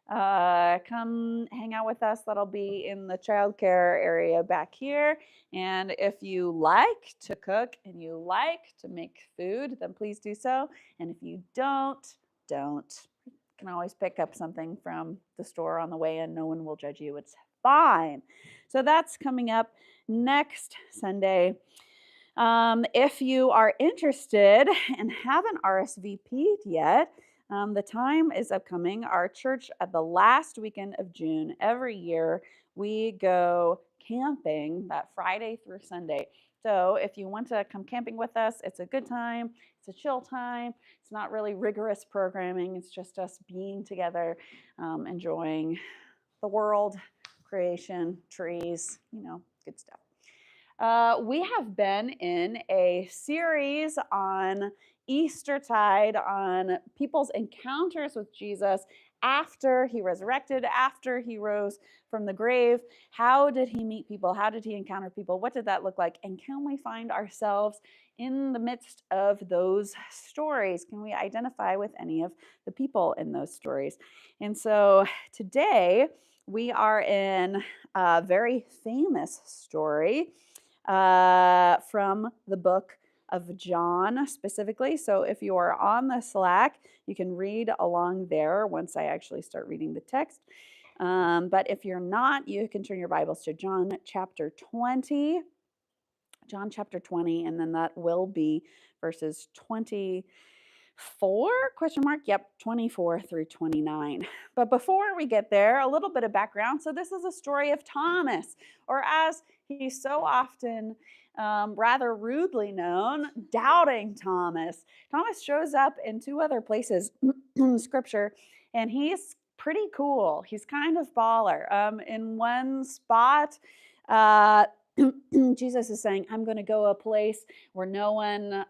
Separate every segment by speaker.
Speaker 1: come hang out with us. That'll be in the childcare area back here. And if you like to cook and you like to make food, then please do so. And if you don't. You can always pick up something from the store on the way in. No one will judge you. It's fine. So that's coming up next Sunday. If you are interested and haven't RSVP'd yet, the time is upcoming. Our church at the last weekend of June, every year, we go camping that Friday through Sunday. So if you want to come camping with us, it's a good time. It's a chill time. It's not really rigorous programming. It's just us being together, enjoying the world, creation, trees, good stuff. We have been in a series on Eastertide, on people's encounters with Jesus after he resurrected, after he rose from the grave. How did he meet people? How did he encounter people? What did that look like? And can we find ourselves in the midst of those stories? Can we identify with any of the people in those stories? And so today we are in a very famous story from the book of John specifically. So if you are on the Slack, you can read along there once I actually start reading the text. But if you're not, you can turn your Bibles to John chapter 20. John chapter 20, and then that will be verses 24 question mark, yep, 24 through 29. But before we get there, a little bit of background. So this is a story of Thomas, or as he's so often rather rudely known, doubting Thomas. Thomas shows up in two other places in scripture, and he's pretty cool. He's kind of baller. In one spot, Jesus is saying, I'm going to go a place where no one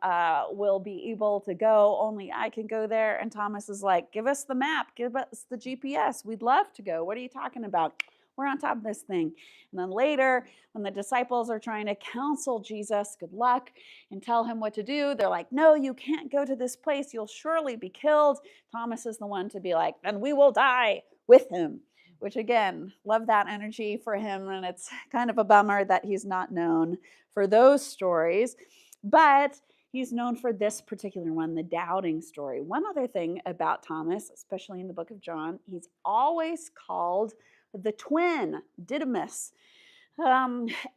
Speaker 1: will be able to go. Only I can go there. And Thomas is like, give us the map. Give us the GPS. We'd love to go. What are you talking about? We're on top of this thing. And then later, when the disciples are trying to counsel Jesus, good luck, and tell him what to do, they're like, no, you can't go to this place. You'll surely be killed. Thomas is the one to be like, then we will die with him. Which again, love that energy for him. And it's kind of a bummer that he's not known for those stories. But he's known for this particular one, the doubting story. One other thing about Thomas, especially in the book of John, he's always called the twin, Didymus.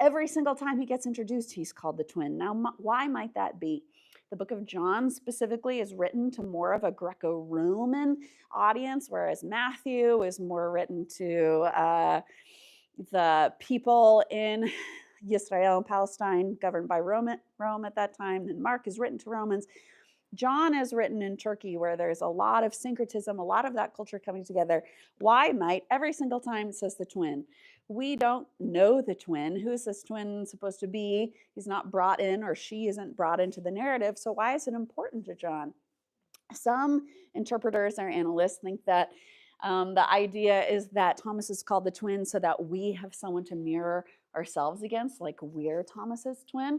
Speaker 1: Every single time he gets introduced, he's called the twin. Now, why might that be? The book of John specifically is written to more of a Greco-Roman audience, whereas Matthew is more written to the people in Israel and Palestine, governed by Rome at that time. And Mark is written to Romans. John is written in Turkey, where there's a lot of syncretism, a lot of that culture coming together. Why might every single time it says the twin? We don't know the twin. Who is this twin supposed to be? He's not brought in, or she isn't brought into the narrative. So why is it important to John? Some interpreters or analysts think that the idea is that Thomas is called the twin so that we have someone to mirror ourselves against, like we're Thomas's twin.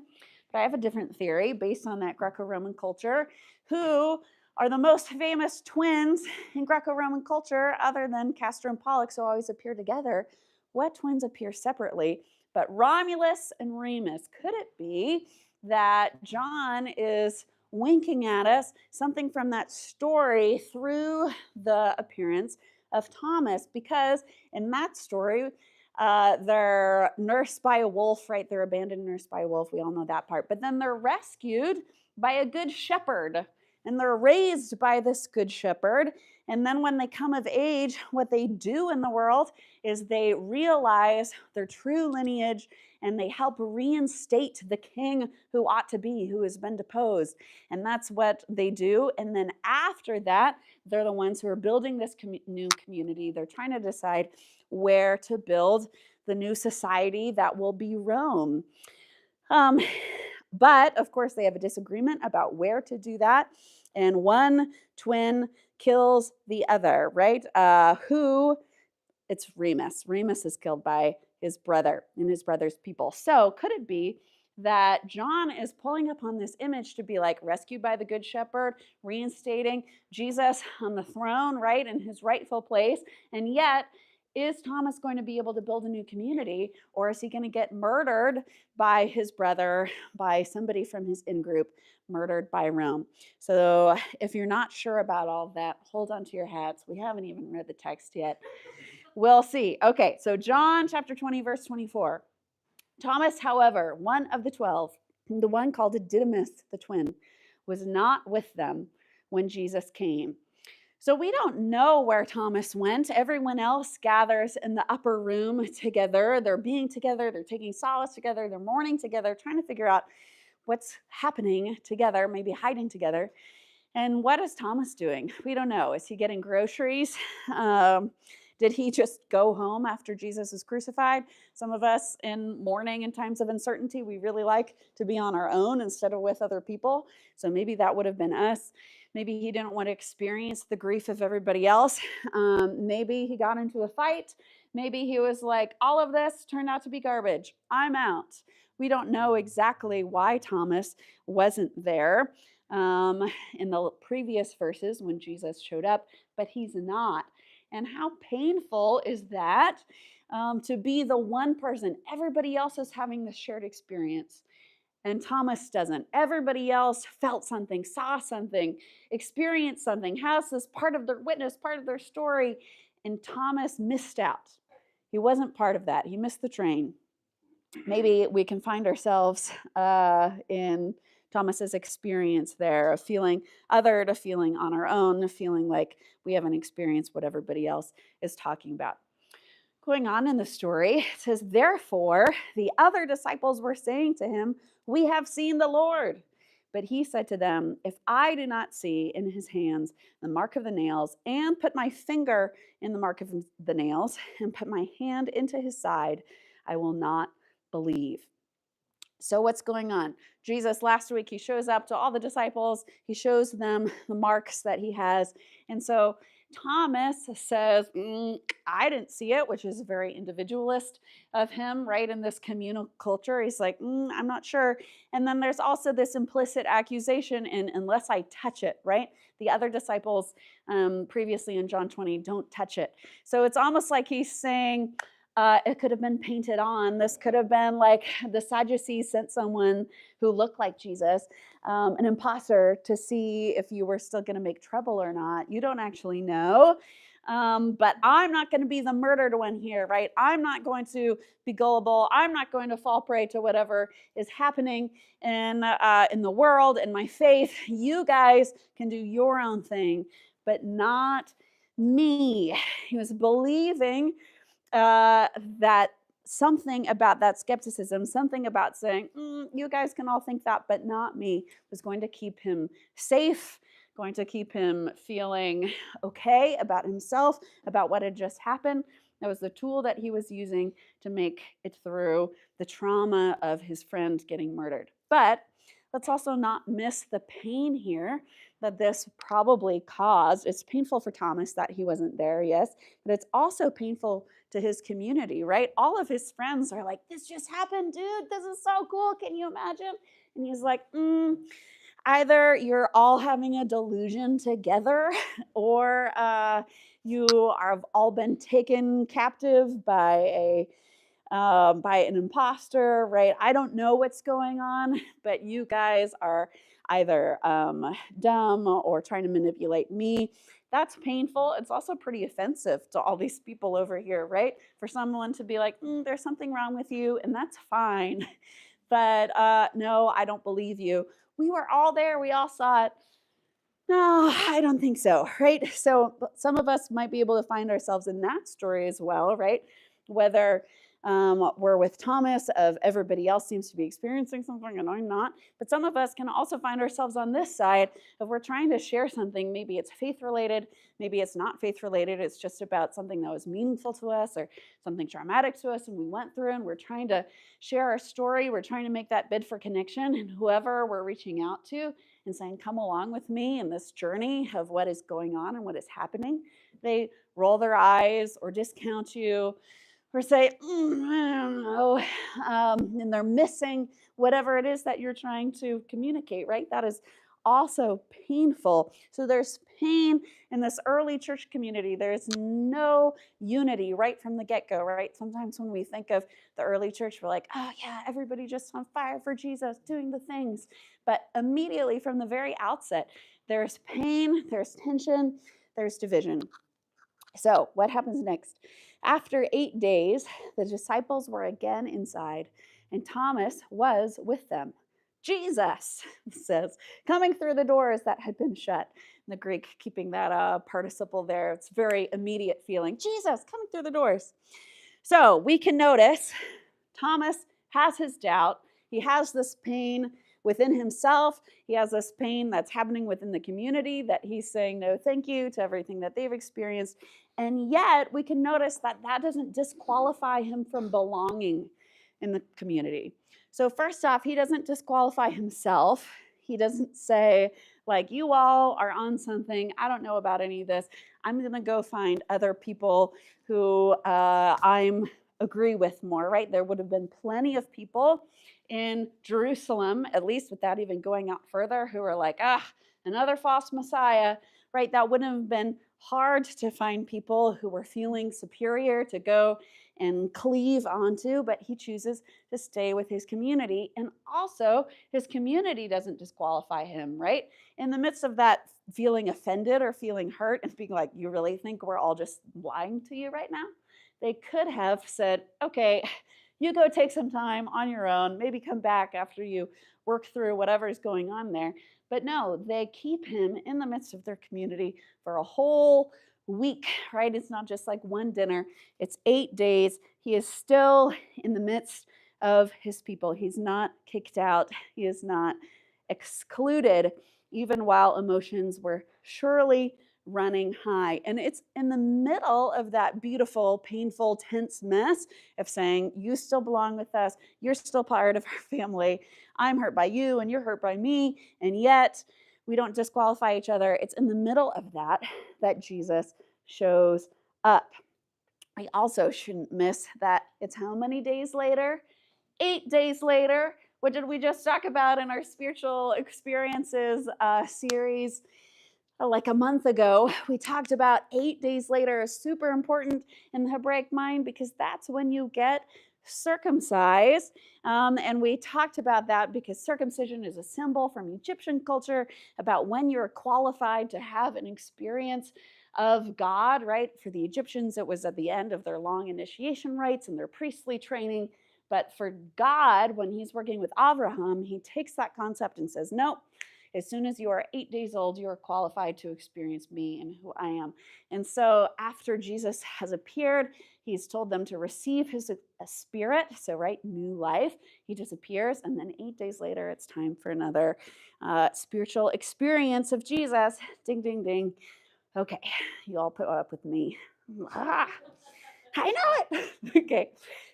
Speaker 1: But I have a different theory based on that Greco-Roman culture. Who are the most famous twins in Greco-Roman culture other than Castor and Pollux, who always appear together? What twins appear separately? But Romulus and Remus. Could it be that John is winking at us something from that story through the appearance of Thomas? Because in that story, they're nursed by a wolf, right? They're abandoned, nursed by a wolf. We all know that part. But then they're rescued by a good shepherd, and they're raised by this good shepherd. And then when they come of age, what they do in the world is they realize their true lineage, and they help reinstate the king who ought to be, who has been deposed. And that's what they do. And then after that, they're the ones who are building this new community. They're trying to decide where to build the new society that will be Rome. But of course, they have a disagreement about where to do that. And one twin kills the other, right? It's Remus. Remus is killed by his brother and his brother's people. So could it be that John is pulling upon this image to be like rescued by the Good Shepherd, reinstating Jesus on the throne, right, in his rightful place. And yet, is Thomas going to be able to build a new community, or is he going to get murdered by his brother, by somebody from his in group, murdered by Rome? So if you're not sure about all of that, hold on to your hats. We haven't even read the text yet. We'll see. Okay, so John chapter 20, verse 24. Thomas, however, one of the 12, the one called Didymus the twin, was not with them when Jesus came. So we don't know where Thomas went. Everyone else gathers in the upper room together. They're being together. They're taking solace together. They're mourning together, trying to figure out what's happening together, maybe hiding together. And what is Thomas doing? We don't know. Is he getting groceries? Did he just go home after Jesus was crucified? Some of us in mourning and times of uncertainty, we really like to be on our own instead of with other people. So maybe that would have been us. Maybe he didn't want to experience the grief of everybody else. Maybe he got into a fight. Maybe he was like, all of this turned out to be garbage. I'm out. We don't know exactly why Thomas wasn't there in the previous verses when Jesus showed up, but he's not. And how painful is that to be the one person? Everybody else is having this shared experience, and Thomas doesn't. Everybody else felt something, saw something, experienced something, has this part of their witness, part of their story, and Thomas missed out. He wasn't part of that. He missed the train. Maybe we can find ourselves in Thomas's experience there of feeling othered, of feeling on our own, of feeling like we haven't experienced what everybody else is talking about. Going on in the story, it says, therefore, the other disciples were saying to him, we have seen the Lord. But he said to them, if I do not see in his hands the mark of the nails, and put my finger in the mark of the nails, and put my hand into his side, I will not believe. So what's going on? Jesus, last week, he shows up to all the disciples. He shows them the marks that he has. And so Thomas says, I didn't see it, which is very individualist of him, right? In this communal culture, he's like, I'm not sure. And then there's also this implicit accusation in unless I touch it, right? The other disciples previously in John 20 don't touch it. So it's almost like he's saying, it could have been painted on. This could have been like the Sadducees sent someone who looked like Jesus, an imposter, to see if you were still going to make trouble or not. You don't actually know. But I'm not going to be the murdered one here, right? I'm not going to be gullible. I'm not going to fall prey to whatever is happening in the world, in my faith. You guys can do your own thing, but not me. He was believing that something about that skepticism, something about saying, you guys can all think that, but not me, was going to keep him safe, going to keep him feeling okay about himself, about what had just happened. That was the tool that he was using to make it through the trauma of his friend getting murdered. But let's also not miss the pain here that this probably caused. It's painful for Thomas that he wasn't there, yes, but it's also painful to his community, right? All of his friends are like, this just happened, dude. This is so cool. Can you imagine? And he's like, either you're all having a delusion together or you have all been taken captive by an imposter, right? I don't know what's going on, but you guys are either dumb or trying to manipulate me. That's painful. It's also pretty offensive to all these people over here, right? For someone to be like, there's something wrong with you, and that's fine. But no, I don't believe you. We were all there. We all saw it. No, I don't think so, right? So some of us might be able to find ourselves in that story as well, right? Whether we're with Thomas of everybody else seems to be experiencing something and I'm not. But some of us can also find ourselves on this side of we're trying to share something. Maybe it's faith related, maybe it's not faith related. It's just about something that was meaningful to us or something traumatic to us and we went through, and we're trying to share our story. We're trying to make that bid for connection, and whoever we're reaching out to and saying, come along with me in this journey of what is going on and what is happening, they roll their eyes or discount you or say, I don't know, and they're missing whatever it is that you're trying to communicate, right? That is also painful. So there's pain in this early church community. There's no unity right from the get-go, right? Sometimes when we think of the early church, we're like, oh yeah, everybody just on fire for Jesus, doing the things. But immediately from the very outset, there's pain, there's tension, there's division. So, what happens next? After 8 days, the disciples were again inside, and Thomas was with them. Jesus says, coming through the doors that had been shut. In the Greek, keeping that participle there, it's very immediate feeling. Jesus coming through the doors. So, we can notice Thomas has his doubt. He has this pain within himself. He has this pain that's happening within the community that he's saying no thank you to everything that they've experienced. And yet we can notice that that doesn't disqualify him from belonging in the community. So first off, he doesn't disqualify himself. He doesn't say, like, you all are on something. I don't know about any of this. I'm going to go find other people who I'm agree with more, right? There would have been plenty of people in Jerusalem, at least without even going out further, who were like, another false Messiah, right? That wouldn't have been hard to find people who were feeling superior to go and cleave onto, but he chooses to stay with his community. And also, his community doesn't disqualify him, right? In the midst of that feeling offended or feeling hurt and being like, you really think we're all just lying to you right now? They could have said, okay, you go take some time on your own, maybe come back after you work through whatever is going on there. But no, they keep him in the midst of their community for a whole week, right? It's not just like one dinner, it's 8 days. He is still in the midst of his people. He's not kicked out, he is not excluded, even while emotions were surely running high. And it's in the middle of that beautiful, painful, tense mess of saying, you still belong with us. You're still part of our family. I'm hurt by you and you're hurt by me. And yet we don't disqualify each other. It's in the middle of that Jesus shows up. We also shouldn't miss that it's how many days later? 8 days later. What did we just talk about in our spiritual experiences series? Like a month ago, we talked about 8 days later is super important in the Hebraic mind because that's when you get circumcised. And we talked about that because circumcision is a symbol from Egyptian culture about when you're qualified to have an experience of God, right? For the Egyptians, it was at the end of their long initiation rites and their priestly training. But for God, when he's working with Abraham, he takes that concept and says, nope. As soon as you are 8 days old, you are qualified to experience me and who I am. And so after Jesus has appeared, he's told them to receive his spirit. So, right, new life. He disappears. And then 8 days later, it's time for another spiritual experience of Jesus. Ding, ding, ding. Okay, you all put up with me. I know it. Okay,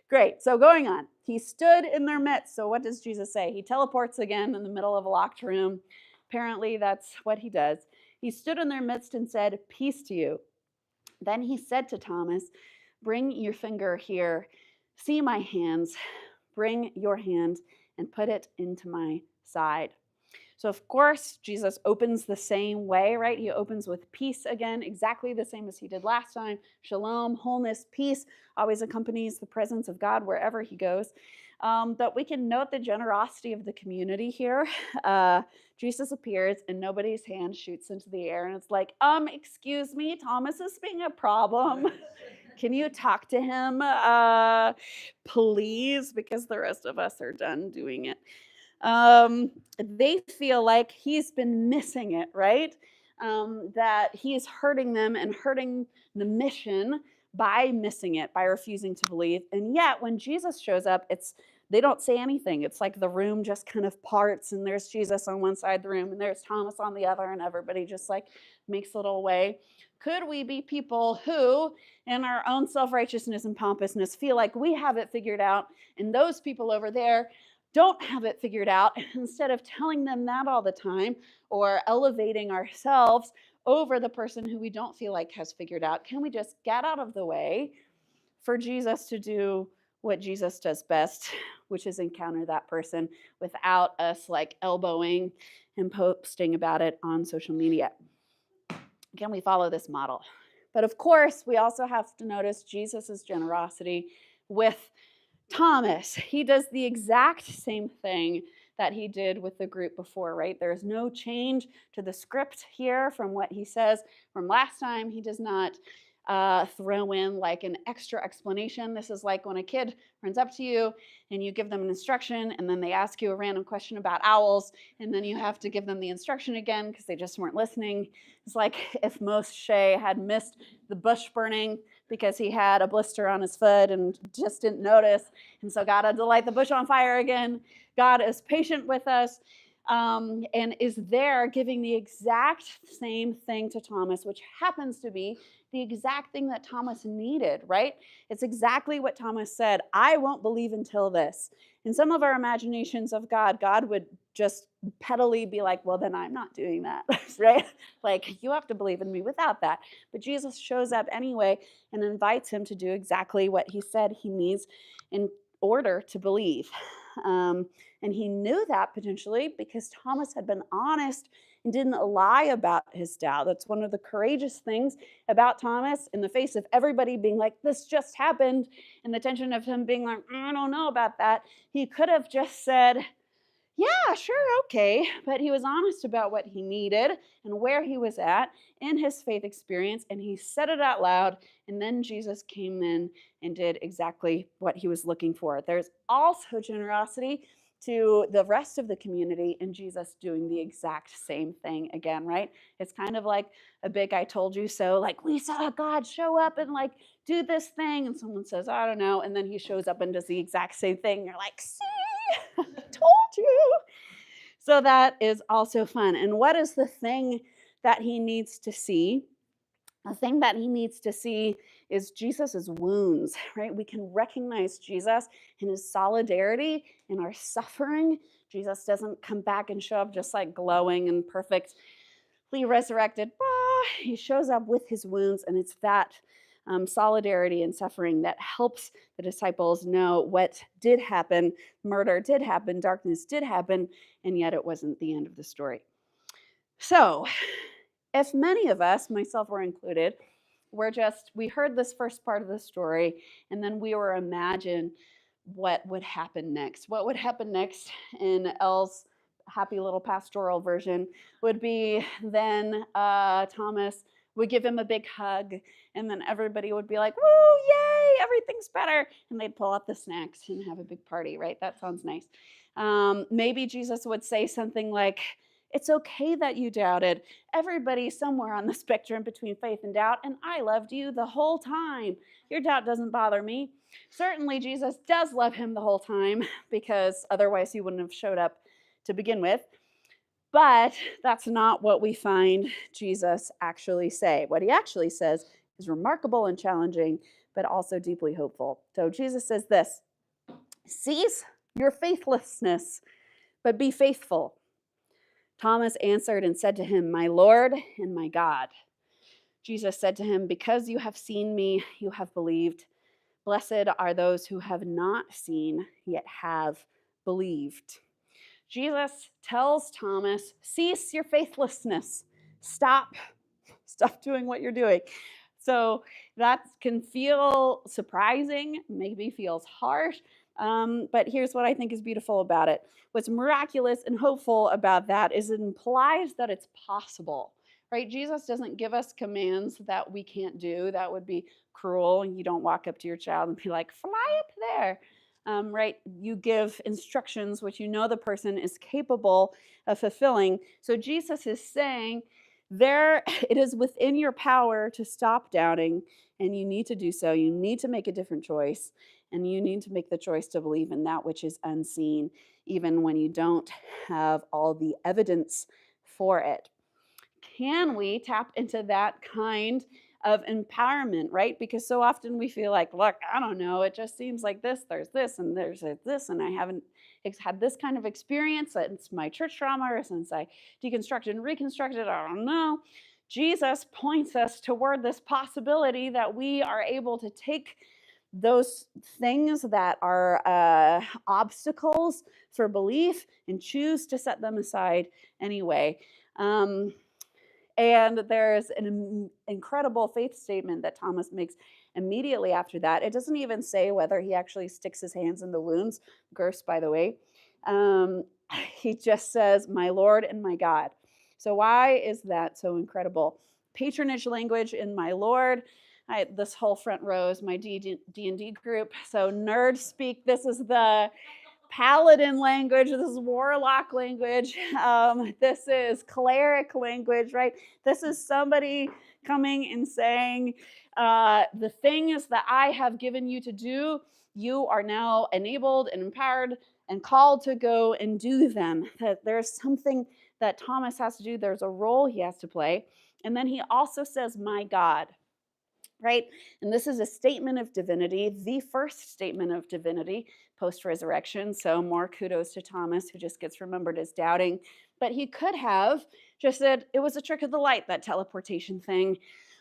Speaker 1: great. So going on. He stood in their midst. So what does Jesus say? He teleports again in the middle of a locked room. Apparently, that's what he does. He stood in their midst and said, peace to you. Then he said to Thomas, bring your finger here. See my hands. Bring your hand and put it into my side. So, of course, Jesus opens the same way, right? He opens with peace again, exactly the same as he did last time. Shalom, wholeness, peace always accompanies the presence of God wherever he goes. But we can note the generosity of the community here. Jesus appears and nobody's hand shoots into the air. And it's like, excuse me, Thomas is being a problem. Can you talk to him, please? Because the rest of us are done doing it. They feel like he's been missing it, right? That he's hurting them and hurting the mission by missing it, by refusing to believe. And yet when Jesus shows up, they don't say anything. It's like the room just kind of parts and there's Jesus on one side of the room and there's Thomas on the other and everybody just like makes a little way. Could we be people who, in our own self-righteousness and pompousness, feel like we have it figured out and those people over there don't have it figured out, instead of telling them that all the time or elevating ourselves over the person who we don't feel like has figured out, can we just get out of the way, for Jesus to do what Jesus does best, which is encounter that person without us like elbowing and posting about it on social media. Can we follow this model? But of course, we also have to notice Jesus's generosity with Thomas. He does the exact same thing that he did with the group before, right? There's no change to the script here from what he says from last time. He does not throw in like an extra explanation. This is like when a kid runs up to you and you give them an instruction and then they ask you a random question about owls and then you have to give them the instruction again because they just weren't listening. It's like if Moshe had missed the bush burning because he had a blister on his foot and just didn't notice. And so God had to light the bush on fire again. God is patient with us and is there giving the exact same thing to Thomas, which happens to be the exact thing that Thomas needed, right? It's exactly what Thomas said. I won't believe until this. In some of our imaginations of God, God would just pettily be like, well, then I'm not doing that, right? Like, you have to believe in me without that. But Jesus shows up anyway and invites him to do exactly what he said he needs in order to believe. And he knew that potentially because Thomas had been honest and didn't lie about his doubt. That's one of the courageous things about Thomas in the face of everybody being like, this just happened, and the tension of him being like, I don't know about that. He could have just said, yeah, sure, okay. But he was honest about what he needed and where he was at in his faith experience, and he said it out loud. And then Jesus came in and did exactly what he was looking for. There's also generosity to the rest of the community and Jesus doing the exact same thing again, right? It's kind of like a big I told you so, like we saw God show up and like do this thing, and someone says, I don't know, and then he shows up and does the exact same thing. You're like, see, I told you. So that is also fun. And what is the thing that he needs to see? The thing that he needs to see is Jesus's wounds, right? We can recognize Jesus in his solidarity in our suffering. Jesus doesn't come back and show up just like glowing and perfectly resurrected. He shows up with his wounds, and it's that solidarity and suffering that helps the disciples know what did happen. Murder did happen, darkness did happen, and yet it wasn't the end of the story. So, if many of us, myself were included, we heard this first part of the story, and then we were imagined what would happen next. What would happen next in Elle's happy little pastoral version would be then Thomas would give him a big hug, and then everybody would be like, woo, yay, everything's better. And they'd pull out the snacks and have a big party, right? That sounds nice. Maybe Jesus would say something like, it's okay that you doubted. Everybody somewhere on the spectrum between faith and doubt, and I loved you the whole time. Your doubt doesn't bother me. Certainly, Jesus does love him the whole time because otherwise he wouldn't have showed up to begin with. But that's not what we find Jesus actually say. What he actually says is remarkable and challenging, but also deeply hopeful. So Jesus says this, cease your faithlessness, but be faithful. Thomas answered and said to him, my Lord and my God. Jesus said to him, because you have seen me, you have believed. Blessed are those who have not seen, yet have believed. Jesus tells Thomas, cease your faithlessness. Stop doing what you're doing. So that can feel surprising, maybe feels harsh, but here's what I think is beautiful about it. What's miraculous and hopeful about that is it implies that it's possible, right? Jesus doesn't give us commands that we can't do. That would be cruel. You don't walk up to your child and be like, fly up there. Right? You give instructions which you know the person is capable of fulfilling. So Jesus is saying, it is within your power to stop doubting, and you need to do so. You need to make a different choice, and you need to make the choice to believe in that which is unseen, even when you don't have all the evidence for it. Can we tap into that kind of empowerment, right? Because so often we feel like, look, I don't know, it just seems like there's this, and there's this, and I haven't had this kind of experience since my church trauma or since I deconstructed and reconstructed, I don't know. Jesus points us toward this possibility that we are able to take those things that are obstacles for belief and choose to set them aside anyway. Um, and there's an incredible faith statement that Thomas makes immediately after that. It doesn't even say whether he actually sticks his hands in the wounds. Gross, by the way. Um, he just says, "My Lord and my God." So why is that so incredible? Patronage language in "my Lord." This whole front row is my D&D group. So nerd speak. This is the paladin language. This is warlock language. This is cleric language, right? This is somebody coming and saying, the things that I have given you to do, you are now enabled and empowered and called to go and do them. That there's something that Thomas has to do. There's a role he has to play. And then he also says, "My God." Right? And this is a statement of divinity, the first statement of divinity post resurrection. So, more kudos to Thomas, who just gets remembered as doubting. But he could have just said it was a trick of the light, that teleportation thing,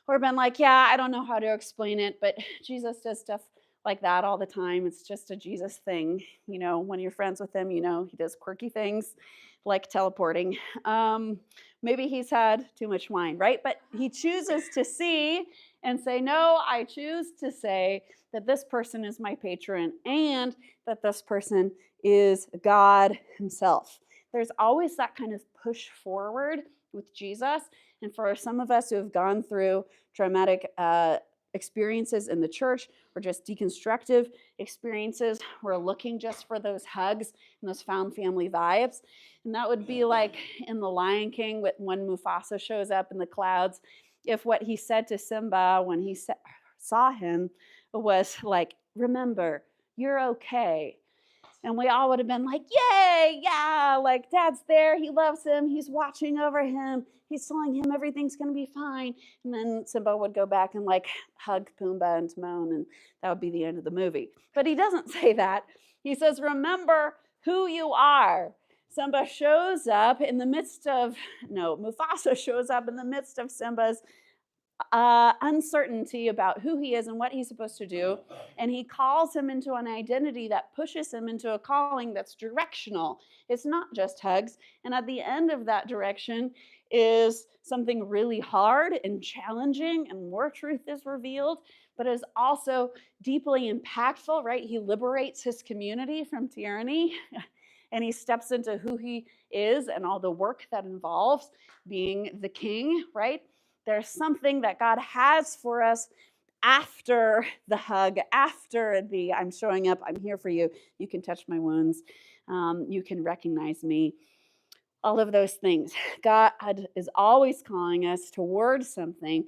Speaker 1: or been like, yeah, I don't know how to explain it, but Jesus does stuff like that all the time. It's just a Jesus thing. You know, when you're friends with him, you know, he does quirky things like teleporting. Maybe he's had too much wine, right? But he chooses to see and say, no, I choose to say that this person is my patron and that this person is God himself. There's always that kind of push forward with Jesus. And for some of us who have gone through traumatic experiences in the church or just deconstructive experiences, we're looking just for those hugs and those found family vibes. And that would be like in The Lion King when Mufasa shows up in the clouds. If what he said to Simba when he saw him was like, remember, you're okay. And we all would have been like, yay, yeah, like dad's there. He loves him. He's watching over him. He's telling him everything's going to be fine. And then Simba would go back and like hug Pumbaa and Timon, and that would be the end of the movie. But he doesn't say that. He says, remember who you are. Simba shows up in the midst of, no, Mufasa shows up in the midst of Simba's uncertainty about who he is and what he's supposed to do. And he calls him into an identity that pushes him into a calling that's directional. It's not just hugs. And at the end of that direction is something really hard and challenging, and more truth is revealed, but is also deeply impactful, right? He liberates his community from tyranny. And he steps into who he is and all the work that involves being the king, right? There's something that God has for us after the hug, after the I'm showing up, I'm here for you, you can touch my wounds, you can recognize me, all of those things. God is always calling us towards something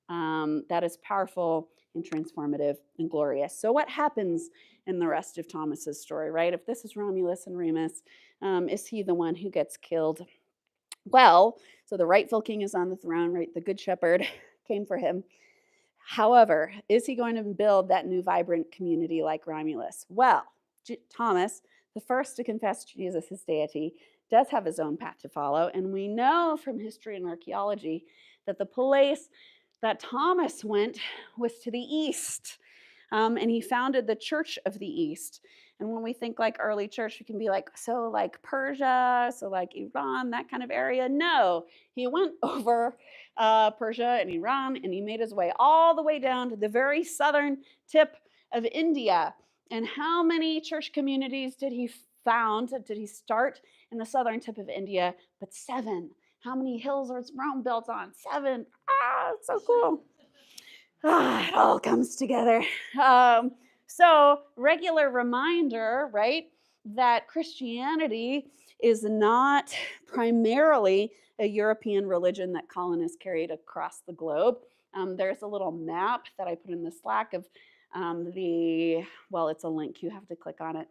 Speaker 1: that is powerful and transformative and glorious. So what happens in the rest of Thomas's story, right? If this is Romulus and Remus, is he the one who gets killed? Well, so the rightful king is on the throne, right? The good shepherd came for him. However, is he going to build that new vibrant community like Romulus? Well, Thomas, the first to confess Jesus' deity, does have his own path to follow. And we know from history and archaeology that the place that Thomas went was to the east. And he founded the Church of the East. And when we think like early church, we can be like, so like Persia, so like Iran, that kind of area. No, he went over Persia and Iran, and he made his way all the way down to the very southern tip of India. And how many church communities did he start in the southern tip of India? But 7. How many hills was Rome built on? 7. It's so cool. It all comes together. So, regular reminder, right, that Christianity is not primarily a European religion that colonists carried across the globe. There's a little map that I put in the Slack of it's a link, you have to click on it.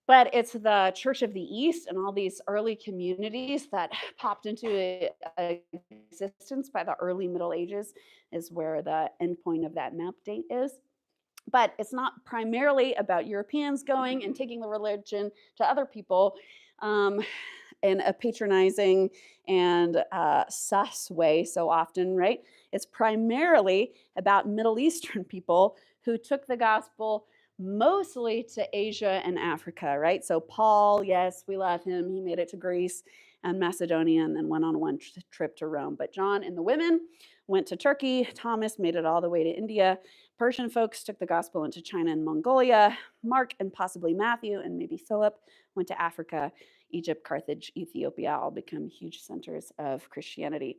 Speaker 1: But it's the Church of the East and all these early communities that popped into existence by the early Middle Ages is where the endpoint of that map date is. But it's not primarily about Europeans going and taking the religion to other people in a patronizing and sus way so often, right? It's primarily about Middle Eastern people who took the gospel mostly to Asia and Africa, right? So Paul, yes, we love him. He made it to Greece and Macedonia and then went on one trip to Rome. But John and the women went to Turkey. Thomas made it all the way to India. Persian folks took the gospel into China and Mongolia. Mark and possibly Matthew and maybe Philip went to Africa. Egypt, Carthage, Ethiopia all become huge centers of Christianity.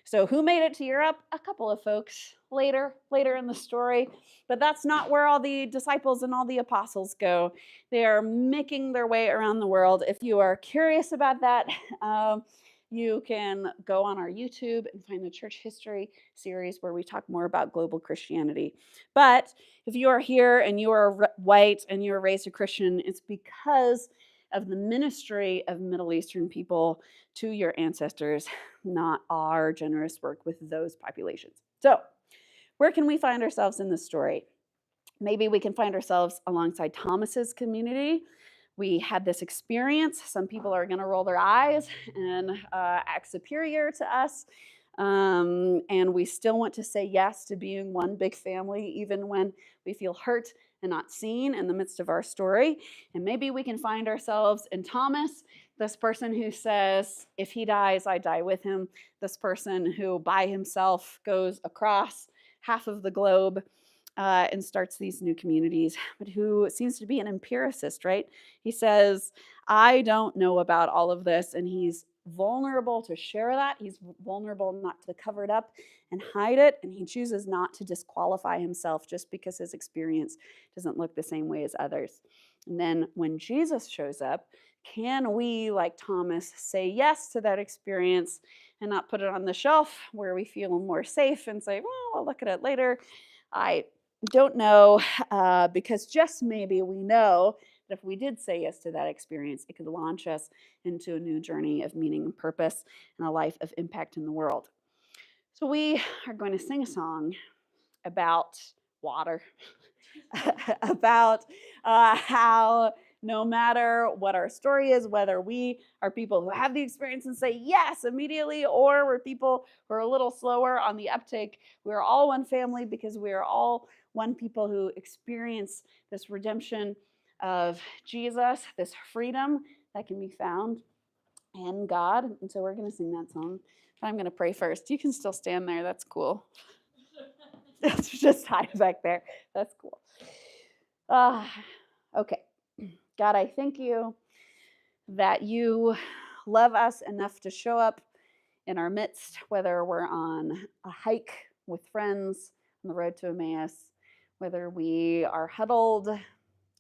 Speaker 1: So who made it to Europe? A couple of folks later in the story, but that's not where all the disciples and all the apostles go. They are making their way around the world. If you are curious about that, you can go on our YouTube and find the church history series where we talk more about global Christianity. But if you are here and you are white and you are raised a Christian, it's because of the ministry of Middle Eastern people to your ancestors, not our generous work with those populations. So, where can we find ourselves in this story? Maybe we can find ourselves alongside Thomas's community. We had this experience. Some people are going to roll their eyes and act superior to us. And we still want to say yes to being one big family, even when we feel hurt and not seen in the midst of our story. And maybe we can find ourselves in Thomas, this person who says, if he dies, I die with him. This person who by himself goes across half of the globe and starts these new communities, but who seems to be an empiricist, right? He says, I don't know about all of this, and he's vulnerable to share that. He's vulnerable not to cover it up and hide it, and he chooses not to disqualify himself just because his experience doesn't look the same way as others. And then when Jesus shows up, can we, like Thomas, say yes to that experience and not put it on the shelf where we feel more safe and say, well, I'll look at it later? I don't know, because just maybe we know that if we did say yes to that experience, it could launch us into a new journey of meaning and purpose and a life of impact in the world. So we are going to sing a song about water, about how no matter what our story is, whether we are people who have the experience and say yes immediately, or we're people who are a little slower on the uptake, we're all one family because we are all one people who experience this redemption of Jesus, this freedom that can be found in God. And so we're going to sing that song. But I'm going to pray first. You can still stand there. That's cool. That's just hide back there. That's cool. Okay. God, I thank you that you love us enough to show up in our midst, whether we're on a hike with friends on the road to Emmaus, whether we are huddled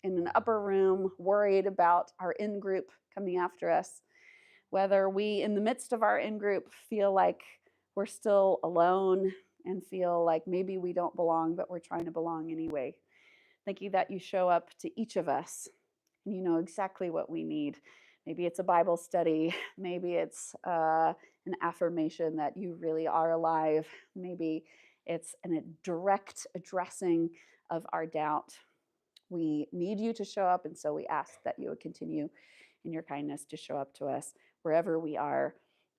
Speaker 1: in an upper room, worried about our in-group coming after us, whether we, in the midst of our in-group, feel like we're still alone and feel like maybe we don't belong, but we're trying to belong anyway. Thank you that you show up to each of us and you know exactly what we need. Maybe it's a Bible study. Maybe it's an affirmation that you really are alive. Maybe it's a direct addressing of our doubt. We need you to show up, and so we ask that you would continue in your kindness to show up to us wherever we are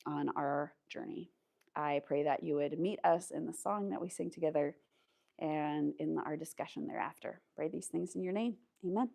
Speaker 1: on our journey. I pray that you would meet us in the song that we sing together and in our discussion thereafter. Pray these things in your name. Amen.